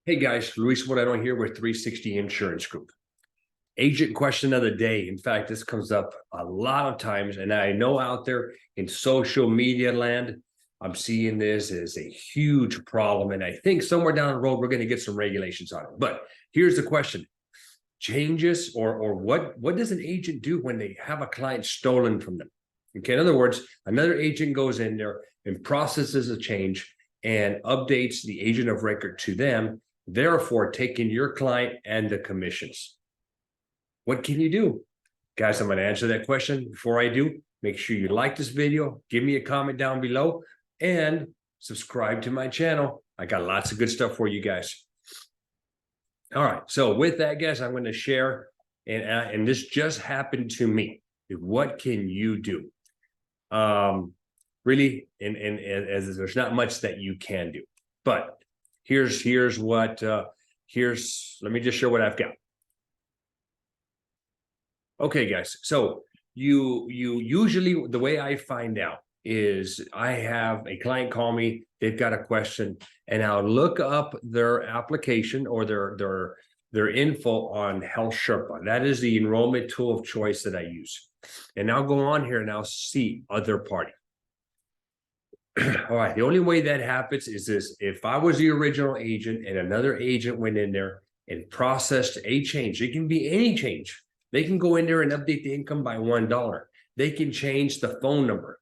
Hey guys, Luis Moreno here with 360 Insurance Group. Agent question of the day. In fact, this comes up a lot of times, and I know out there in social media land, I'm seeing this as a huge problem. And I think somewhere down the road, we're going to get some regulations on it. But here's the question. Changes or what does an agent do when they have a client stolen from them? Okay, in other words, another agent goes in there and processes a change and updates the agent of record to them, therefore taking your client and the commissions. What can you do? Guys, I'm going to answer that question. Before I do, make sure you like this video, give me a comment down below, and subscribe to my channel. I got lots of good stuff for you guys. All right, so with that, guys, I'm going to share, and this just happened to me. What can you do? Really, and as there's not much that you can do, but here's what let me just share what I've got. Okay, guys, so you usually, the way I find out is I have a client call me, they've got a question, and I'll look up their application or their info on Health Sherpa. That is the enrollment tool of choice that I use. And I'll go on here and I'll see other party. All right, the only way that happens is this: if I was the original agent and another agent went in there and processed a change, it can be any change. They can go in there and update the income by $1. They can change the phone number,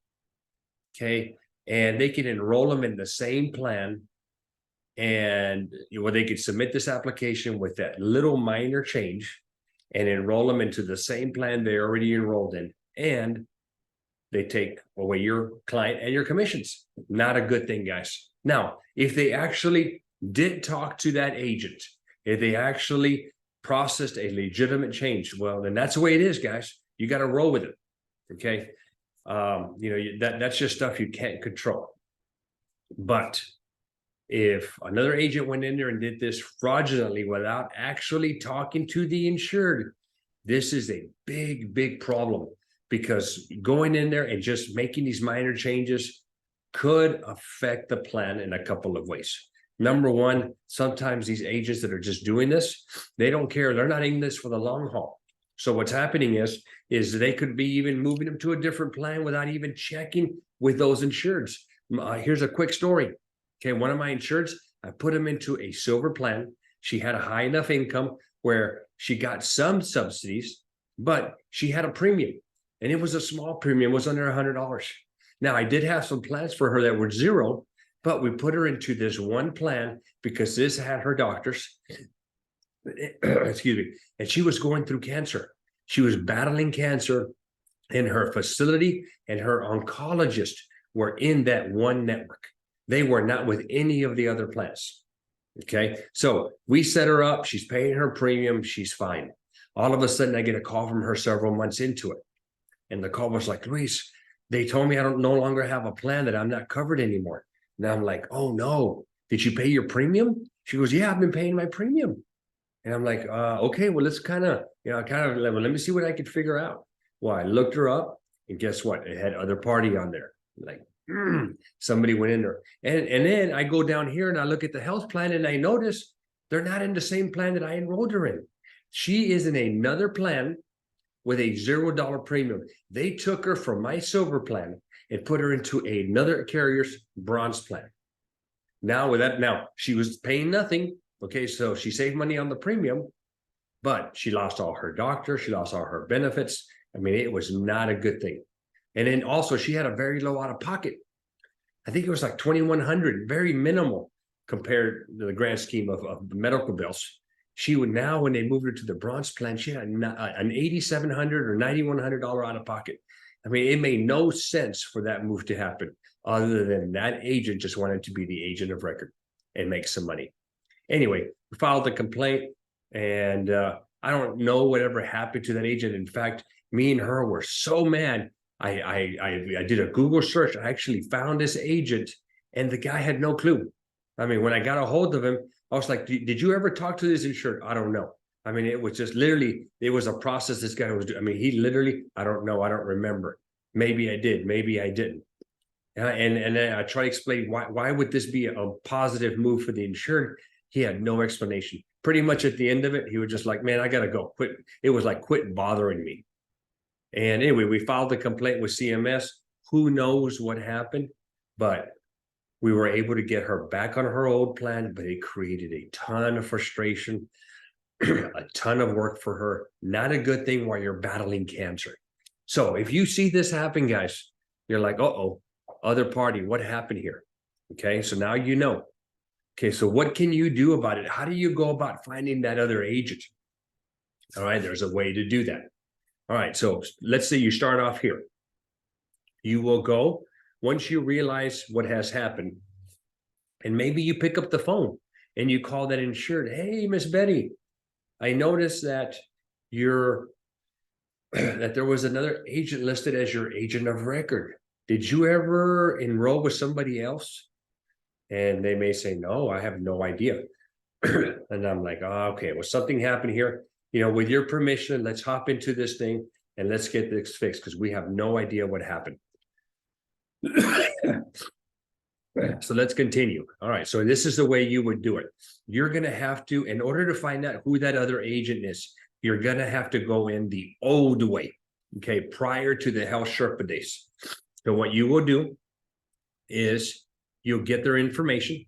okay? And they can enroll them in the same plan, and they could submit this application with that little minor change and enroll them into the same plan they already enrolled in, and they take away your client and your commissions. Not a good thing, guys. Now, if they actually did talk to that agent, if they actually processed a legitimate change, well, then that's the way it is, guys. You got to roll with it, okay? That's just stuff you can't control. But if another agent went in there and did this fraudulently without actually talking to the insured, this is a big, big problem, because going in there and just making these minor changes could affect the plan in a couple of ways. Number one, sometimes these agents that are just doing this, they don't care. They're not in this for the long haul. So what's happening is they could be even moving them to a different plan without even checking with those insureds. Here's a quick story. Okay, one of my insureds, I put him into a silver plan. She had a high enough income where she got some subsidies, but she had a premium, and it was a small premium, it was under $100. Now, I did have some plans for her that were zero, but we put her into this one plan because this had her doctors, excuse me, and she was going through cancer. She was battling cancer, and her facility and her oncologist were in that one network. They were not with any of the other plans. Okay, so we set her up. She's paying her premium. She's fine. All of a sudden, I get a call from her several months into it. And the call was like, Luis, they told me I don't no longer have a plan, that I'm not covered anymore. Now I'm like, oh no, did you pay your premium? She goes, yeah, I've been paying my premium. And I'm like, okay, well, let's let me see what I could figure out. Well, I looked her up, and guess what? It had other party on there. Like, somebody went in there. And then I go down here and I look at the health plan, and I notice they're not in the same plan that I enrolled her in. She is in another plan with a $0 premium. They took her from my silver plan and put her into another carrier's bronze plan. Now she was paying nothing. Okay, so she saved money on the premium, but she lost all her doctor. She lost all her benefits. I mean, it was not a good thing. And then also she had a very low out of pocket. I think it was like $2,100, very minimal compared to the grand scheme of the medical bills. She would now, when they moved her to the bronze plan, she had an $8,700 or $9,100 out of pocket. I mean, it made no sense for that move to happen, other than that agent just wanted to be the agent of record and make some money. Anyway, we filed the complaint, and I don't know whatever happened to that agent. In fact, me and her were so mad. I did a Google search. I actually found this agent, and the guy had no clue. I mean, when I got a hold of him, I was like, did you ever talk to this insured? I don't know. I mean, it was just literally, it was a process this guy was doing. I mean, he literally, I don't know. I don't remember. Maybe I did. Maybe I didn't. And then I try to explain why would this be a positive move for the insured? He had no explanation. Pretty much at the end of it, he was just like, man, I got to go. Quit. It was like, quit bothering me. And anyway, we filed a complaint with CMS. Who knows what happened? But we were able to get her back on her old plan, but it created a ton of frustration, a ton of work for her. Not a good thing while you're battling cancer. So if you see this happen, guys, you're like, uh-oh, other party, what happened here? Okay, so now you know. Okay, so what can you do about it? How do you go about finding that other agent? All right, there's a way to do that. All right, so let's say you start off here. You will go, once you realize what has happened, and maybe you pick up the phone and you call that insured. Hey, Miss Betty, I noticed that that there was another agent listed as your agent of record. Did you ever enroll with somebody else? And they may say, no, I have no idea. And I'm like, oh, okay, well, something happened here. With your permission, let's hop into this thing and let's get this fixed because we have no idea what happened. So let's continue. All right, so this is the way you would do it. You're going to have to, in order to find out who that other agent is, you're going to have to go in the old way, okay, prior to the Health Sherpa days. So what you will do is you'll get their information,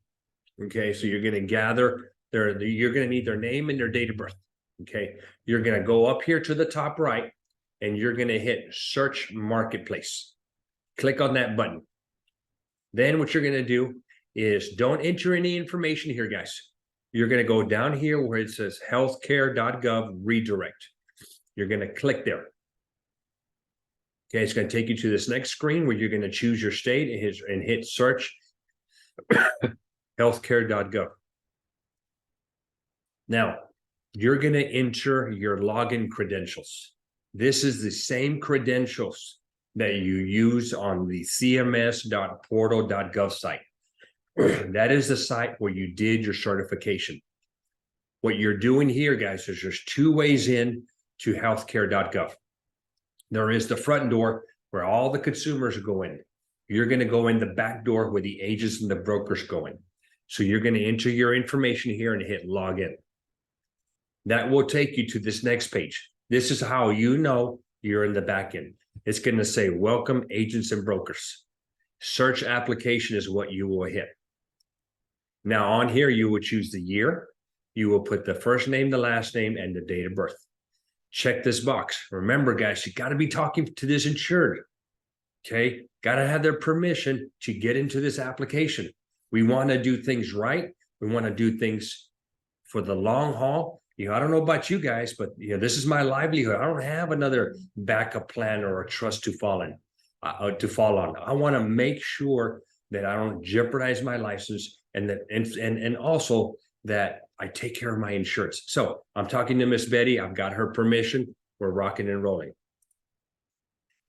okay? So you're going to gather you're going to need their name and their date of birth, okay? You're going to go up here to the top right, and you're going to hit Search Marketplace. Click on that button. Then what you're going to do is don't enter any information here, guys. You're going to go down here where it says healthcare.gov redirect. You're going to click there. Okay, it's going to take you to this next screen where you're going to choose your state and hit search healthcare.gov. Now, you're going to enter your login credentials. This is the same credentials that you use on the cms.portal.gov site. That is the site where you did your certification. What you're doing here, guys, is there's two ways in to healthcare.gov. There is the front door where all the consumers go in. You're going to go in the back door where the agents and the brokers go in. So you're going to enter your information here and hit login. That will take you to this next page. This is how you know you're in the back end. It's going to say, welcome agents and brokers. Search application is what you will hit. Now on here, you will choose the year. You will put the first name, the last name, and the date of birth. Check this box. Remember, guys, you got to be talking to this insured. Okay, got to have their permission to get into this application. We want to do things right. We want to do things for the long haul. I don't know about you guys, but this is my livelihood. I don't have another backup plan or a trust to fall on. I want to make sure that I don't jeopardize my license, and that and also that I take care of my insurance. So I'm talking to Miss Betty. I've got her permission. We're rocking and rolling.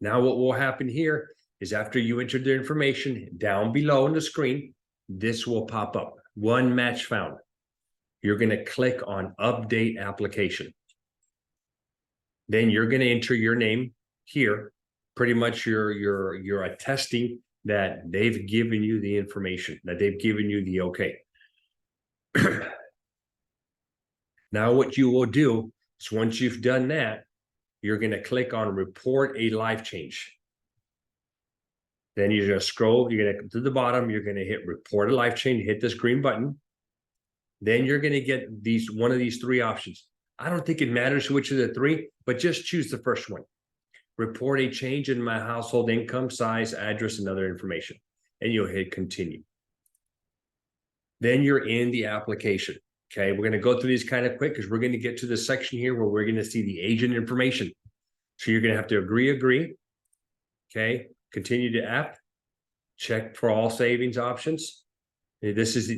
Now what will happen here is after you enter the information down below on the screen, this will pop up. One match found. You're going to click on update application. Then you're going to enter your name here. Pretty much you're attesting that they've given you the information, that they've given you the okay. Now what you will do is once you've done that, you're going to click on report a life change. Then you're going to scroll, you're going to come to the bottom, you're going to hit report a life change, hit this green button. Then you're going to get one of these three options. I don't think it matters which of the three, but just choose the first one. Report a change in my household income, size, address, and other information. And you'll hit continue. Then you're in the application. Okay, we're going to go through these kind of quick because we're going to get to the section here where we're going to see the agent information. So you're going to have to agree. Okay, continue to app. Check for all savings options. This is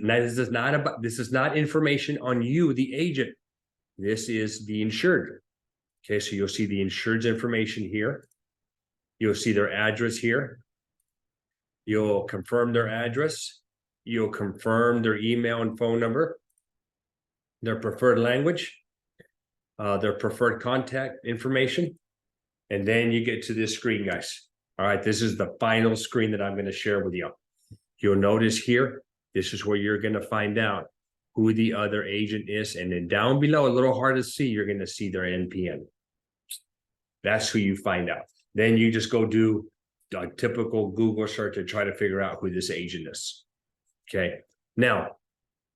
not information on you, the agent. This is the insured. Okay, so you'll see the insured's information here. You'll see their address here. You'll confirm their address. You'll confirm their email and phone number, their preferred language, their preferred contact information. And then you get to this screen, guys. All right, this is the final screen that I'm going to share with you. You'll notice here, this is where you're going to find out who the other agent is. And then down below, a little hard to see, you're going to see their NPN. That's who you find out. Then you just go do a typical Google search to try to figure out who this agent is. Okay. Now,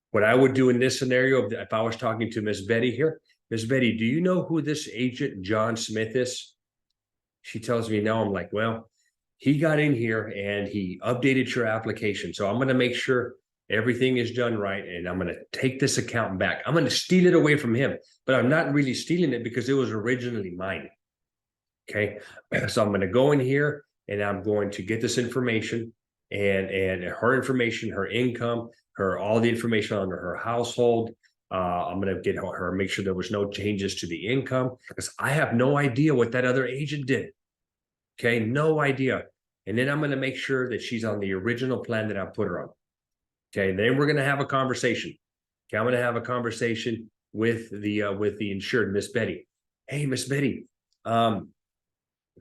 what I would do in this scenario, if I was talking to Miss Betty here, Miss Betty, do you know who this agent John Smith is? She tells me no. I'm like, well, he got in here and he updated your application. So I'm going to make sure everything is done right. And I'm going to take this account back. I'm going to steal it away from him, but I'm not really stealing it because it was originally mine. Okay. So I'm going to go in here and I'm going to get this information and her information, her income, all the information on her household. I'm going to get her, make sure there was no changes to the income because I have no idea what that other agent did. Okay. No idea. And then I'm going to make sure that she's on the original plan that I put her on. Okay. Then we're going to have a conversation. Okay. I'm going to have a conversation with the insured, Miss Betty. Hey, Miss Betty,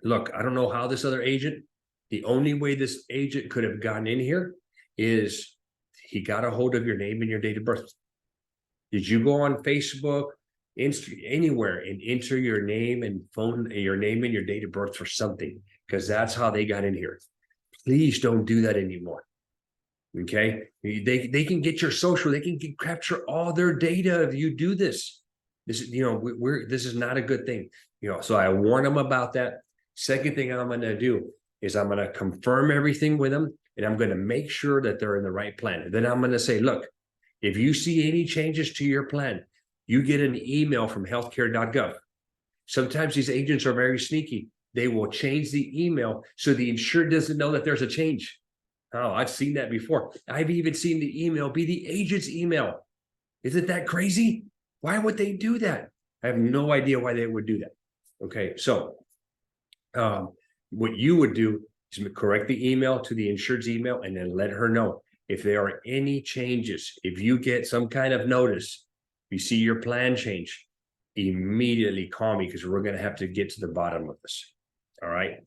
look, I don't know how this other agent, the only way this agent could have gotten in here is he got a hold of your name and your date of birth. Did you go on Facebook, anywhere and enter your name and phone, your name and your date of birth for something? Because that's how they got in here. Please don't do that anymore. Okay. They can get your social, they can capture all their data if you do this. This is, this is not a good thing. So I warn them about that. Second thing I'm going to do is I'm going to confirm everything with them and I'm going to make sure that they're in the right plan. And then I'm going to say, look, if you see any changes to your plan, you get an email from healthcare.gov. Sometimes these agents are very sneaky. They will change the email so the insured doesn't know that there's a change. Oh, I've seen that before. I've even seen the email be the agent's email. Isn't that crazy? Why would they do that? I have no idea why they would do that. Okay, so what you would do is correct the email to the insured's email and then let her know if there are any changes. If you get some kind of notice, you see your plan change, immediately call me because we're going to have to get to the bottom of this. All right,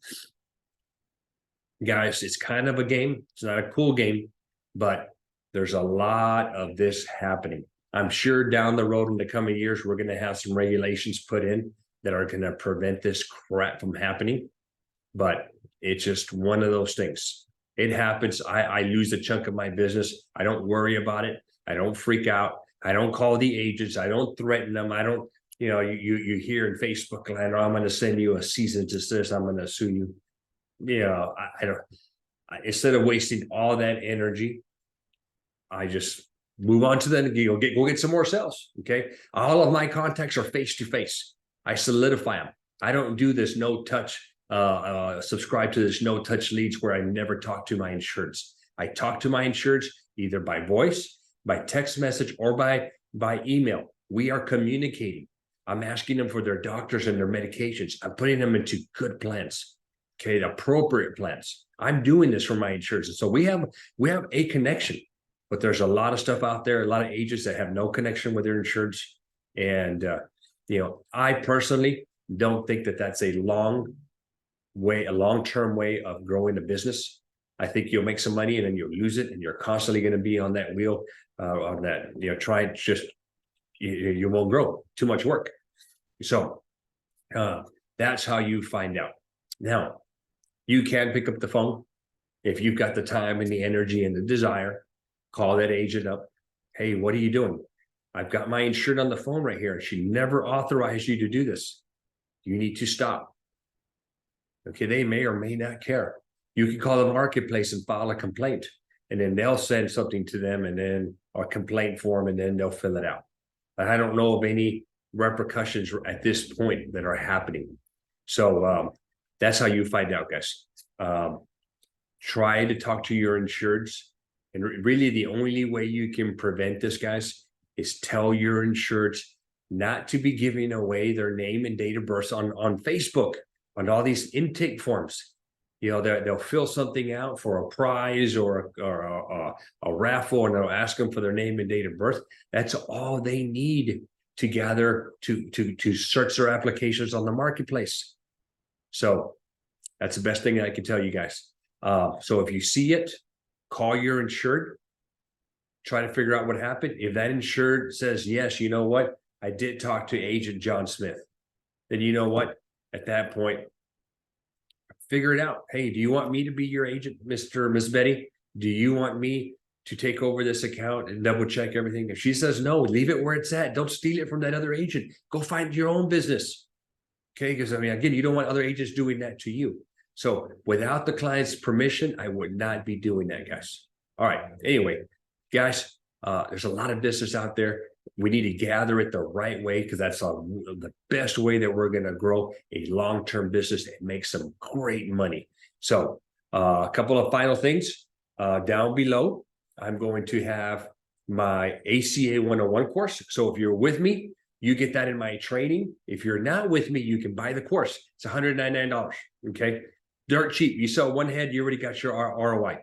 guys, it's kind of a game. It's not a cool game, but there's a lot of this happening. I'm sure down the road in the coming years, we're going to have some regulations put in that are going to prevent this crap from happening. But it's just one of those things. It happens. I lose a chunk of my business. I don't worry about it. I don't freak out. I don't call the agents. I don't threaten them. I don't, you hear in Facebook land, I'm going to send you a cease and desist. I'm going to sue you. I don't, instead of wasting all that energy, I just move on to them. Go get some more sales. Okay. All of my contacts are face to face. I solidify them. I don't do this no touch, subscribe to this no touch leads where I never talk to my insureds. I talk to my insureds either by voice, by text message, or by email. We are communicating. I'm asking them for their doctors and their medications. I'm putting them into good plans. Okay. Appropriate plans. I'm doing this for my insureds. And so we have a connection. But there's a lot of stuff out there, a lot of agents that have no connection with their insurance. And, I personally don't think that that's a long-term way of growing a business. I think you'll make some money and then you'll lose it. And you're constantly going to be on that wheel, you won't grow. Too much work. So that's how you find out. Now, you can pick up the phone if you've got the time and the energy and the desire. Call that agent up. Hey, what are you doing? I've got my insured on the phone right here. She never authorized you to do this. You need to stop. Okay, they may or may not care. You can call the marketplace and file a complaint, and then they'll send something to them and then a complaint form, and then they'll fill it out. But I don't know of any repercussions at this point that are happening. So that's how you find out, guys. Try to talk to your insureds. And really, the only way you can prevent this, guys, is tell your insureds not to be giving away their name and date of birth on Facebook, on all these intake forms. They'll fill something out for a prize or a raffle, and they'll ask them for their name and date of birth. That's all they need to gather to search their applications on the marketplace. So that's the best thing I can tell you guys. So if you see it, call your insured try to figure out what happened. If that insured says, yes, you know what? I did talk to agent John Smith. Then you know what? At that point, figure it out. Hey, do you want me to be your agent, Mr. or Miss Betty? Do you want me to take over this account and double check everything? If she says no, leave it where it's at. Don't steal it from that other agent. Go find your own business. Okay, because I mean, again, you don't want other agents doing that to you. So without the client's permission, I would not be doing that, guys. All right. Anyway, guys, there's a lot of business out there. We need to gather it the right way, because that's the best way that we're going to grow a long-term business and make some great money. So a couple of final things down below. I'm going to have my ACA 101 course. So if you're with me, you get that in my training. If you're not with me, you can buy the course. It's $199. Okay. Dirt cheap. You sell one head, you already got your ROI.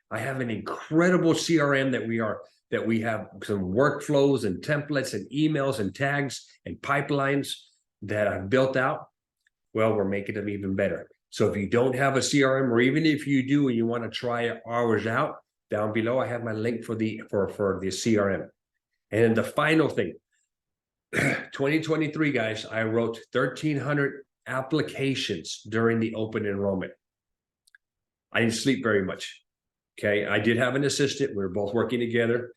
I have an incredible CRM that we have some workflows and templates and emails and tags and pipelines that I've built out. Well, we're making them even better. So if you don't have a CRM, or even if you do and you want to try ours out, down below I have my link for the CRM. And the final thing, 2023, guys, I wrote 1,300 applications during the open enrollment. I didn't sleep very much. Okay, I did have an assistant. We were both working together.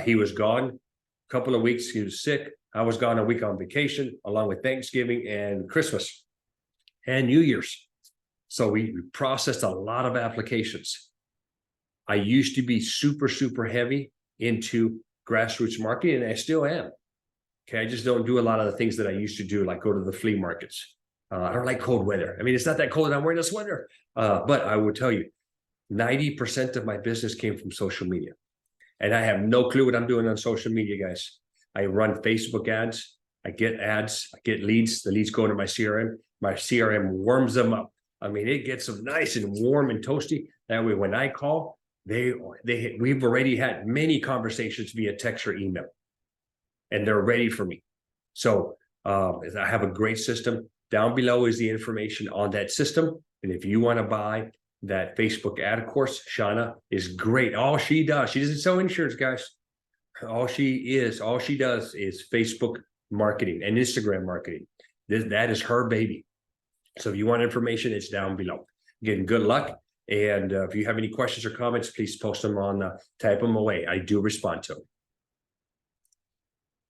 He was gone a couple of weeks. He was sick. I was gone a week on vacation, along with Thanksgiving and Christmas and New Year's. So we processed a lot of applications. I used to be super, super heavy into grassroots marketing, and I still am. Okay, I just don't do a lot of the things that I used to do, like go to the flea markets. I don't like cold weather. I mean, it's not that cold and I'm wearing a sweater. But I will tell you, 90% of my business came from social media. And I have no clue what I'm doing on social media, guys. I run Facebook ads. I get ads. I get leads. The leads go into my CRM. My CRM warms them up. I mean, it gets them nice and warm and toasty. That way, when I call, we've already had many conversations via text or email, and they're ready for me. So I have a great system. Down below is the information on that system. And if you want to buy that Facebook ad course, Shauna is great. All she does, she doesn't sell insurance, guys. All she does is Facebook marketing and Instagram marketing. That is her baby. So if you want information, it's down below. Again, good luck. And if you have any questions or comments, please post them type them away. I do respond to them.